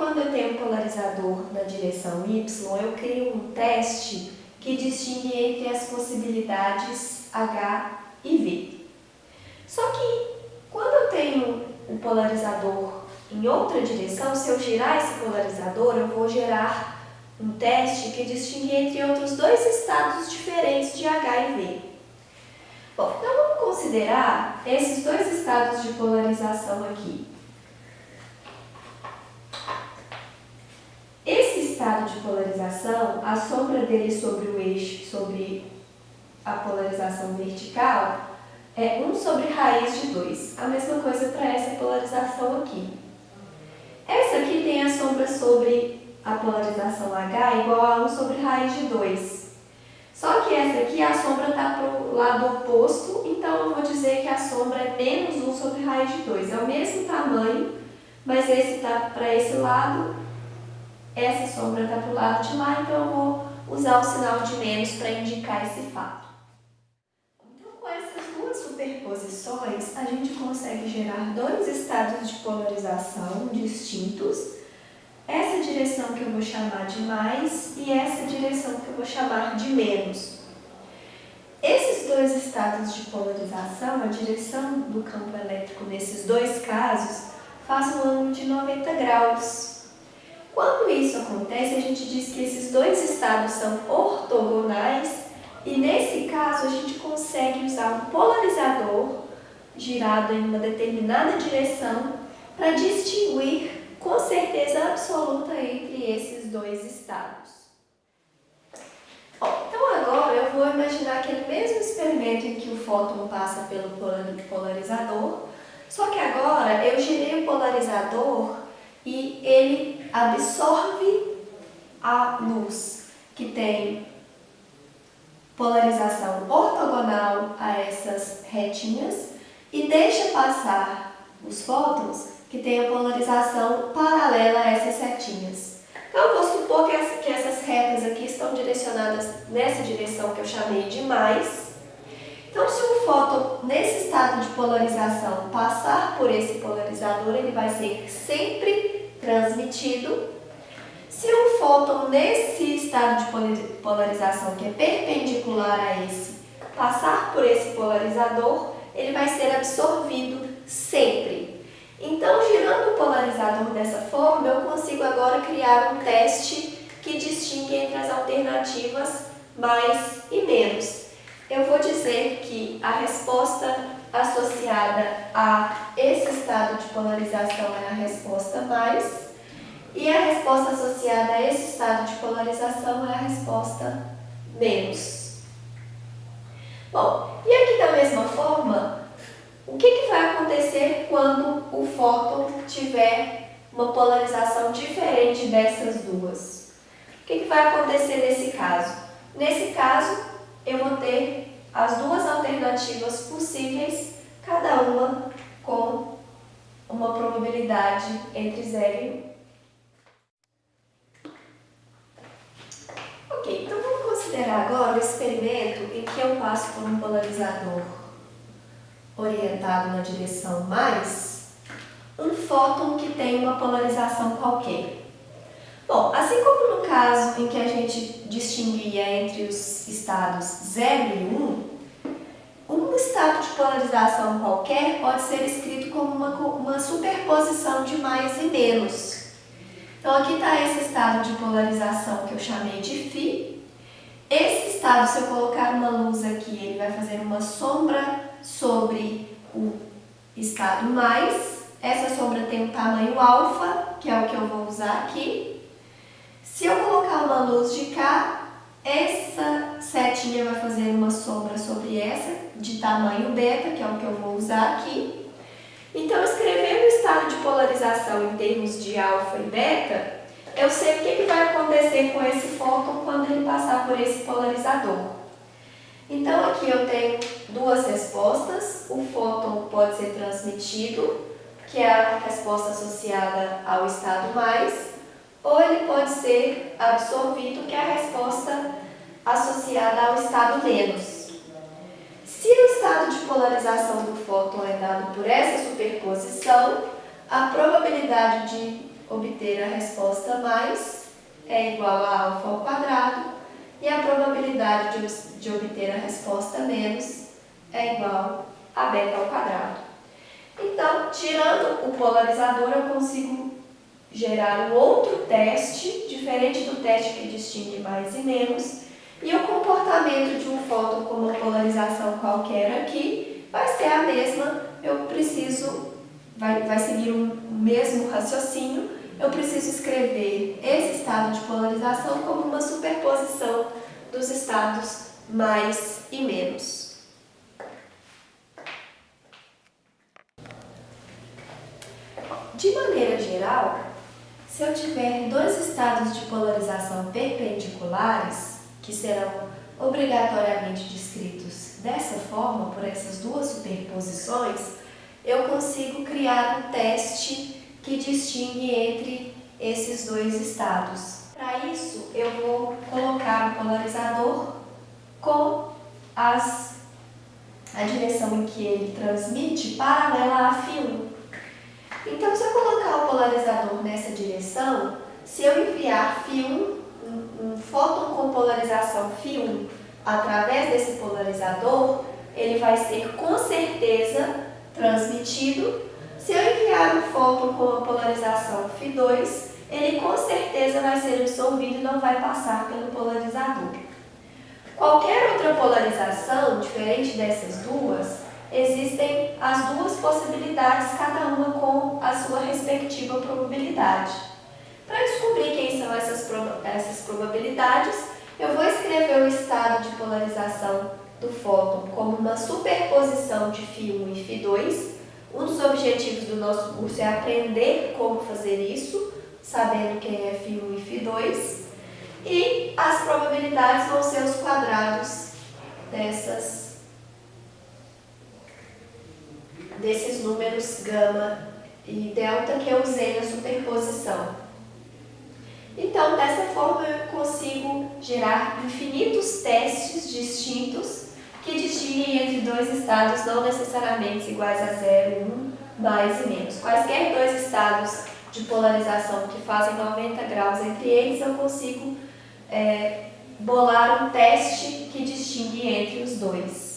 quando eu tenho um polarizador na direção Y, eu crio um teste que distingue entre as possibilidades H e V. Só que quando eu tenho um polarizador em outra direção, se eu girar esse polarizador, eu vou gerar um teste que distingue entre outros dois estados diferentes de H e V. Bom, então vamos considerar esses dois estados de polarização aqui. Esse estado de polarização, a sombra dele sobre o eixo, sobre a polarização vertical, é 1 sobre raiz de 2. A mesma coisa para essa polarização aqui. Essa aqui tem a sombra sobre a polarização H igual a 1 sobre raiz de 2. Só que essa aqui, a sombra está para o lado oposto, então eu vou dizer que a sombra é menos 1 sobre raiz de 2. É o mesmo tamanho, mas esse está para esse lado, essa sombra está para o lado de lá, então eu vou usar o sinal de menos para indicar esse fato. Então, com essas duas superposições, a gente consegue gerar dois estados de polarização distintos. Essa direção que eu vou chamar de mais e essa direção que eu vou chamar de menos. Esses dois estados de polarização, a direção do campo elétrico nesses dois casos, faz um ângulo de 90 graus. Quando isso acontece, a gente diz que esses dois estados são ortogonais e nesse caso a gente consegue usar um polarizador girado em uma determinada direção para distinguir com certeza absoluta entre esses dois estados. Bom, então agora eu vou imaginar aquele mesmo experimento em que o fóton passa pelo polarizador, só que agora eu girei o polarizador e ele absorve a luz que tem polarização ortogonal a essas retinhas e deixa passar os fótons que tem a polarização paralela a essas setinhas. Então, eu vou supor que essas retas aqui estão direcionadas nessa direção que eu chamei de mais. Então, se um fóton nesse estado de polarização passar por esse polarizador, ele vai ser sempre transmitido. Se um fóton nesse estado de polarização, que é perpendicular a esse, passar por esse polarizador, ele vai ser absorvido sempre. Então, girando o polarizador dessa forma, eu consigo agora criar um teste que distingue entre as alternativas mais e menos. Eu vou dizer que a resposta associada a esse estado de polarização é a resposta mais, e a resposta associada a esse estado de polarização é a resposta menos. Bom, e aqui da mesma forma, o que vai acontecer quando o fóton tiver uma polarização diferente dessas duas? O que vai acontecer nesse caso? Nesse caso, eu vou ter as duas alternativas possíveis, cada uma com uma probabilidade entre 0 e 1. Ok, então vamos considerar agora o experimento em que eu passo por um polarizador orientado na direção mais, um fóton que tem uma polarização qualquer. Bom, assim como no caso em que a gente distinguia entre os estados 0 e 1, um estado de polarização qualquer pode ser escrito como uma superposição de mais e menos. Então aqui está esse estado de polarização que eu chamei de φ. Esse estado, se eu colocar uma luz aqui, ele vai fazer uma sombra sobre o estado mais. Essa sombra tem um tamanho alfa, que é o que eu vou usar aqui. Se eu colocar uma luz de cá, essa setinha vai fazer uma sombra sobre essa, de tamanho beta, que é o que eu vou usar aqui. Então, escrevendo o estado de polarização em termos de alfa e beta, eu sei o que vai acontecer com esse fóton quando ele passar por esse polarizador. Então, aqui eu tenho duas respostas. O fóton pode ser transmitido, que é a resposta associada ao estado mais, ou ele pode ser absorvido, que é a resposta associada ao estado menos. Se o estado de polarização do fóton é dado por essa superposição, a probabilidade de obter a resposta mais é igual a alfa ao quadrado e a probabilidade de obter a resposta menos é igual a beta ao quadrado. Então, tirando o polarizador, eu consigo gerar um outro teste, diferente do teste que distingue mais e menos, e o comportamento de um fóton com uma polarização qualquer aqui vai ser a mesma, vai seguir o mesmo raciocínio, eu preciso escrever esse estado de polarização como uma superposição dos estados mais e menos. De maneira geral, se eu tiver dois estados de polarização perpendiculares, que serão obrigatoriamente descritos dessa forma, por essas duas superposições, eu consigo criar um teste que distingue entre esses dois estados. Para isso, eu vou colocar o polarizador com a direção em que ele transmite paralela a φ1. Então, se eu colocar o polarizador nessa direção, se eu enviar φ1, um fóton com polarização φ1 através desse polarizador, ele vai ser com certeza transmitido. Se eu enviar um fóton com a polarização φ2, ele com certeza vai ser absorvido e não vai passar pelo polarizador. Qualquer outra polarização, diferente dessas duas, existem as duas possibilidades, cada uma com a sua respectiva probabilidade. Para descobrir quem são essas probabilidades, eu vou escrever o estado de polarização do fóton como uma superposição de φ1 e φ2. Um dos objetivos do nosso curso é aprender como fazer isso, sabendo quem é φ1 e φ2. E as probabilidades vão ser os quadrados desses números gama e delta que eu usei na superposição. Então, dessa forma, eu consigo gerar infinitos testes distintos que distinguem entre dois estados não necessariamente iguais a 0, 1, mais e menos. Quaisquer dois estados de polarização que fazem 90 graus entre eles, eu consigo bolar um teste que distingue entre os dois.